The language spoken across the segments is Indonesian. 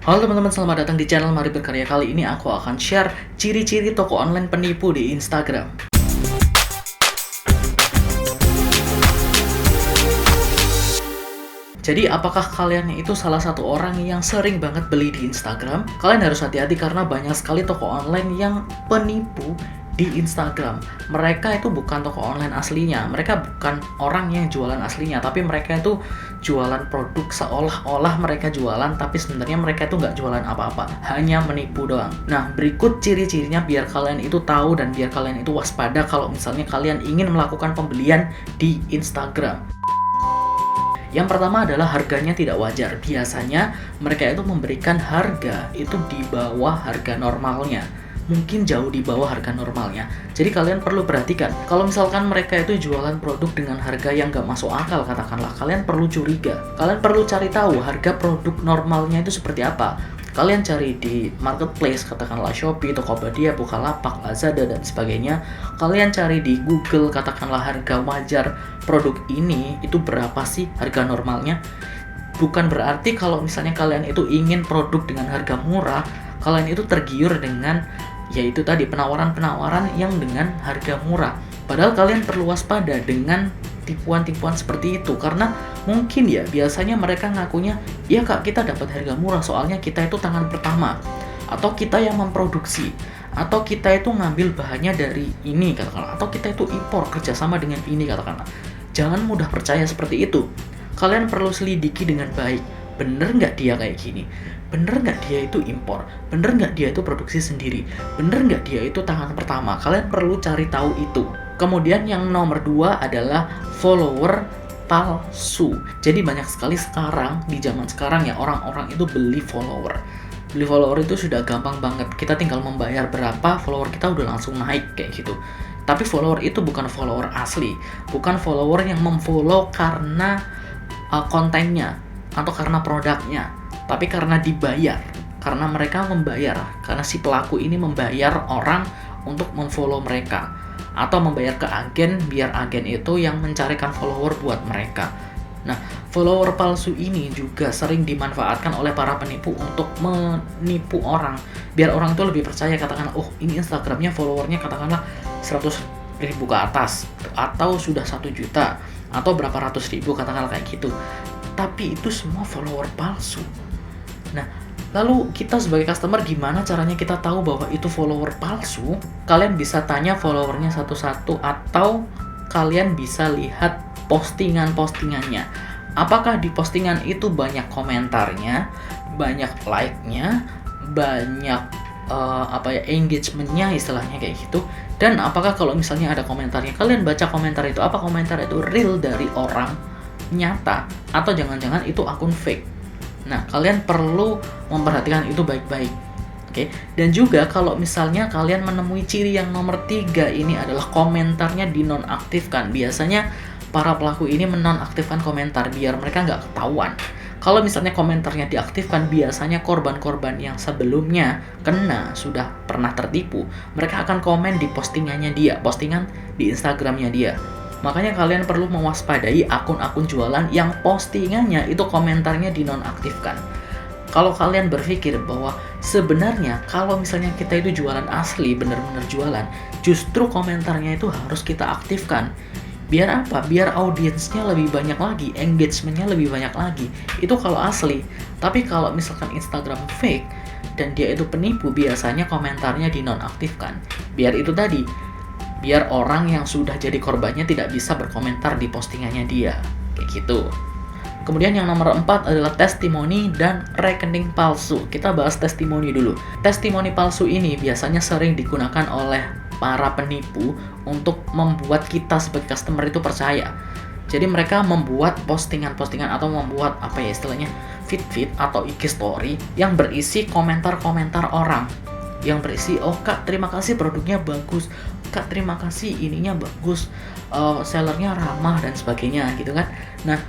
Halo teman-teman, selamat datang di channel Mari Berkarya. Kali ini aku akan share ciri-ciri toko online penipu di Instagram. Jadi apakah kalian itu salah satu orang yang sering banget beli di Instagram? Kalian harus hati-hati karena banyak sekali toko online yang penipu di Instagram. Mereka itu bukan toko online aslinya, mereka bukan orang yang jualan aslinya, tapi mereka itu jualan produk seolah-olah mereka jualan, tapi sebenarnya mereka itu nggak jualan apa-apa, hanya menipu doang. Nah, berikut ciri-cirinya biar kalian itu tahu dan biar kalian itu waspada kalau misalnya kalian ingin melakukan pembelian di Instagram. Yang pertama adalah harganya tidak wajar. Biasanya mereka itu memberikan harga itu di bawah harga normalnya. Mungkin jauh di bawah harga normalnya. Jadi kalian perlu perhatikan, kalau misalkan mereka itu jualan produk dengan harga yang nggak masuk akal, katakanlah, kalian perlu curiga. Kalian perlu cari tahu harga produk normalnya itu seperti apa. Kalian cari di marketplace, katakanlah Shopee, Tokopedia, Bukalapak, Lazada, dan sebagainya. Kalian cari di Google, katakanlah harga wajar produk ini itu berapa sih harga normalnya. Bukan berarti kalau misalnya kalian itu ingin produk dengan harga murah, kalian itu tergiur dengan yaitu tadi penawaran-penawaran yang dengan harga murah. Padahal kalian perlu waspada dengan tipuan-tipuan seperti itu, karena mungkin ya biasanya mereka ngakunya, ya kak, kita dapat harga murah soalnya kita itu tangan pertama, atau kita yang memproduksi, atau kita itu ngambil bahannya dari ini, katakanlah, atau kita itu impor kerjasama dengan ini, katakanlah. Jangan mudah percaya seperti itu. Kalian perlu selidiki dengan baik. Bener nggak dia kayak gini? Bener nggak dia itu impor? Bener nggak dia itu produksi sendiri? Bener nggak dia itu tangan pertama? Kalian perlu cari tahu itu. Kemudian yang nomor 2 adalah follower palsu. Jadi banyak sekali sekarang, di zaman sekarang ya, orang-orang itu beli follower. Beli follower itu sudah gampang banget. Kita tinggal membayar berapa, follower kita udah langsung naik kayak gitu. Tapi follower itu bukan follower asli. Bukan follower yang memfollow karena kontennya atau karena produknya, tapi karena dibayar, karena mereka membayar, karena si pelaku ini membayar orang untuk memfollow mereka, atau membayar ke agen biar agen itu yang mencarikan follower buat mereka. Nah, follower palsu ini juga sering dimanfaatkan oleh para penipu untuk menipu orang, biar orang itu lebih percaya, katakanlah, oh ini Instagramnya followernya katakanlah 100.000 ke atas, atau sudah 1 juta, atau berapa ratus ribu, katakanlah kayak gitu. Tapi itu semua follower palsu. Nah, lalu kita sebagai customer gimana caranya kita tahu bahwa itu follower palsu? Kalian bisa tanya followernya satu-satu, atau kalian bisa lihat postingan-postingannya. Apakah di postingan itu banyak komentarnya, banyak like-nya, banyak engagement-nya, istilahnya kayak gitu. Dan apakah kalau misalnya ada komentarnya, kalian baca komentar itu, apa komentar itu real dari orang nyata, atau jangan-jangan itu akun fake. Nah, kalian perlu memperhatikan itu baik-baik. Oke. Dan juga kalau misalnya kalian menemui ciri yang nomor 3 ini adalah komentarnya dinonaktifkan. Biasanya para pelaku ini menonaktifkan komentar biar mereka nggak ketahuan. Kalau misalnya komentarnya diaktifkan, biasanya korban-korban yang sebelumnya kena, sudah pernah tertipu, mereka akan komen di postingannya dia, postingan di Instagramnya dia. Makanya kalian perlu mewaspadai akun-akun jualan yang postingannya itu komentarnya dinonaktifkan. Kalau kalian berpikir bahwa sebenarnya kalau misalnya kita itu jualan asli, benar-benar jualan, justru komentarnya itu harus kita aktifkan. Biar apa? Biar audiensnya lebih banyak lagi, engagementnya lebih banyak lagi. Itu kalau asli. Tapi kalau misalkan Instagram fake dan dia itu penipu, biasanya komentarnya dinonaktifkan. Biar itu tadi, biar orang yang sudah jadi korbannya tidak bisa berkomentar di postingannya dia, kayak gitu. Kemudian yang nomor 4 adalah testimoni dan rekening palsu. Kita bahas testimoni dulu. Testimoni palsu ini biasanya sering digunakan oleh para penipu untuk membuat kita sebagai customer itu percaya. Jadi mereka membuat postingan-postingan atau membuat istilahnya feed atau IG story yang berisi komentar-komentar orang, yang berisi, oh kak terima kasih produknya bagus, kak terima kasih ininya bagus, sellernya ramah dan sebagainya gitu kan. Nah,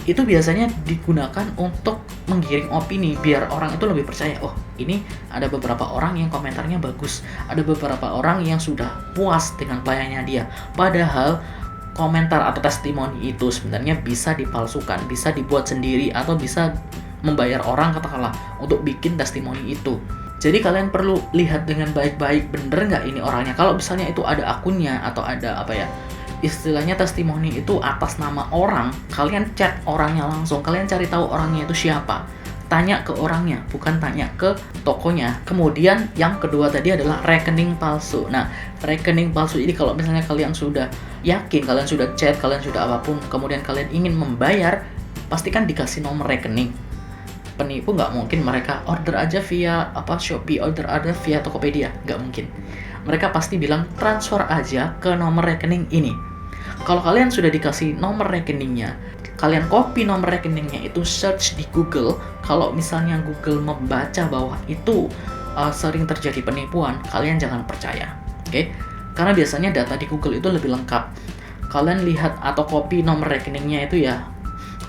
itu biasanya digunakan untuk menggiring opini biar orang itu lebih percaya, oh ini ada beberapa orang yang komentarnya bagus, ada beberapa orang yang sudah puas dengan pelayanannya dia. Padahal komentar atau testimoni itu sebenarnya bisa dipalsukan, bisa dibuat sendiri, atau bisa membayar orang katakanlah untuk bikin testimoni itu. Jadi kalian perlu lihat dengan baik-baik, bener nggak ini orangnya. Kalau misalnya itu ada akunnya atau ada istilahnya testimoni itu atas nama orang, kalian chat orangnya langsung, kalian cari tahu orangnya itu siapa. Tanya ke orangnya, bukan tanya ke tokonya. Kemudian yang kedua tadi adalah rekening palsu. Nah, rekening palsu ini kalau misalnya kalian sudah yakin, kalian sudah chat, kalian sudah apapun, kemudian kalian ingin membayar, pastikan dikasih nomor rekening. Penipu nggak mungkin mereka order aja via Shopee, order aja via Tokopedia, nggak mungkin. Mereka pasti bilang transfer aja ke nomor rekening ini. Kalau kalian sudah dikasih nomor rekeningnya, kalian copy nomor rekeningnya itu, search di Google. Kalau misalnya Google membaca bahwa itu sering terjadi penipuan, kalian jangan percaya, oke? Karena biasanya data di Google itu lebih lengkap. Kalian lihat atau copy nomor rekeningnya itu ya,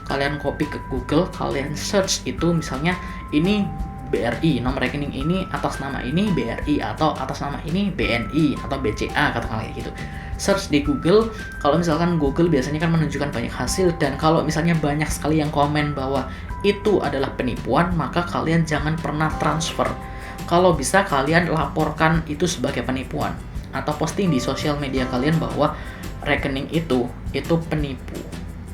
kalian copy ke Google, kalian search itu misalnya ini BRI, nomor rekening ini atas nama ini BRI atau atas nama ini BNI atau BCA, katakanlah kayak gitu. Search di Google, kalau misalkan Google biasanya kan menunjukkan banyak hasil, dan kalau misalnya banyak sekali yang komen bahwa itu adalah penipuan, maka kalian jangan pernah transfer. Kalau bisa kalian laporkan itu sebagai penipuan atau posting di sosial media kalian bahwa rekening itu penipu,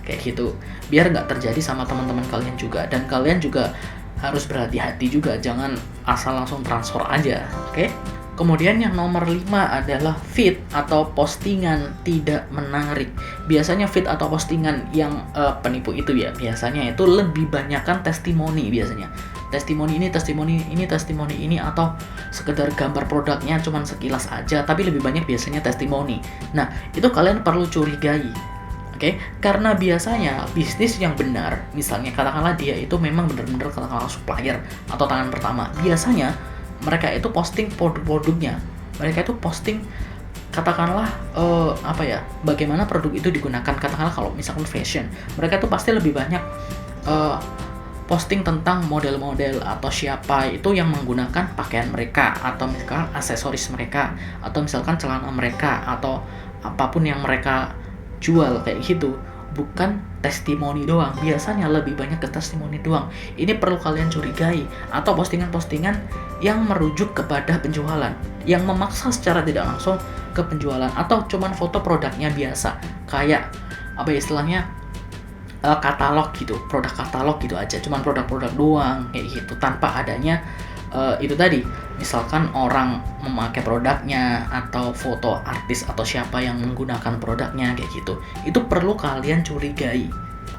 kayak gitu, biar nggak terjadi sama teman-teman kalian juga. Dan kalian juga harus berhati-hati juga, jangan asal langsung transfer aja, oke? Kemudian yang nomor 5 adalah feed atau postingan tidak menarik. Biasanya feed atau postingan yang penipu itu ya, biasanya itu lebih banyakkan testimoni biasanya. Testimoni ini atau sekedar gambar produknya cuman sekilas aja, tapi lebih banyak biasanya testimoni. Nah, itu kalian perlu curigai. Oke, karena biasanya bisnis yang benar, misalnya katakanlah dia itu memang benar-benar katakanlah supplier atau tangan pertama, biasanya mereka itu posting produk-produknya, mereka itu posting katakanlah bagaimana produk itu digunakan. Katakanlah kalau misalkan fashion, mereka itu pasti lebih banyak posting tentang model-model atau siapa itu yang menggunakan pakaian mereka, atau misalkan aksesoris mereka, atau misalkan celana mereka, atau apapun yang mereka jual kayak gitu. Bukan testimoni doang, biasanya lebih banyak ke testimoni doang. Ini perlu kalian curigai. Atau postingan-postingan yang merujuk kepada penjualan, yang memaksa secara tidak langsung ke penjualan, atau cuman foto produknya biasa, kayak istilahnya katalog gitu, produk katalog gitu aja, cuman produk-produk doang kayak gitu, tanpa adanya itu tadi, misalkan orang memakai produknya atau foto artis atau siapa yang menggunakan produknya kayak gitu. Itu perlu kalian curigai.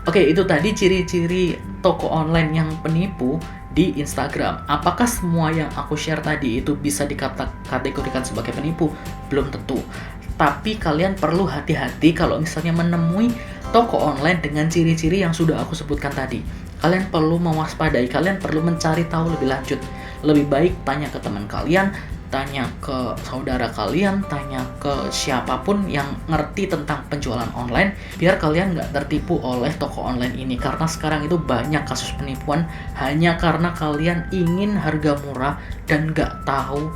Oke, itu tadi ciri-ciri toko online yang penipu di Instagram. Apakah semua yang aku share tadi itu bisa dikategorikan sebagai penipu? Belum tentu. Tapi kalian perlu hati-hati kalau misalnya menemui toko online dengan ciri-ciri yang sudah aku sebutkan tadi. Kalian perlu mewaspadai, kalian perlu mencari tahu lebih lanjut. Lebih baik tanya ke teman kalian, tanya ke saudara kalian, tanya ke siapapun yang ngerti tentang penjualan online, biar kalian nggak tertipu oleh toko online ini. Karena sekarang itu banyak kasus penipuan hanya karena kalian ingin harga murah dan nggak tahu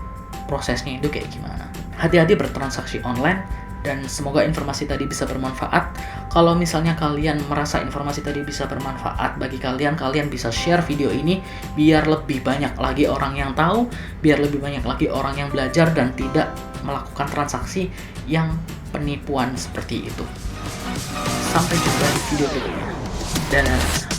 prosesnya itu kayak gimana. Hati-hati bertransaksi online, dan semoga informasi tadi bisa bermanfaat. Kalau misalnya kalian merasa informasi tadi bisa bermanfaat bagi kalian, kalian bisa share video ini biar lebih banyak lagi orang yang tahu, biar lebih banyak lagi orang yang belajar dan tidak melakukan transaksi yang penipuan seperti itu. Sampai jumpa di video berikutnya. Dadah.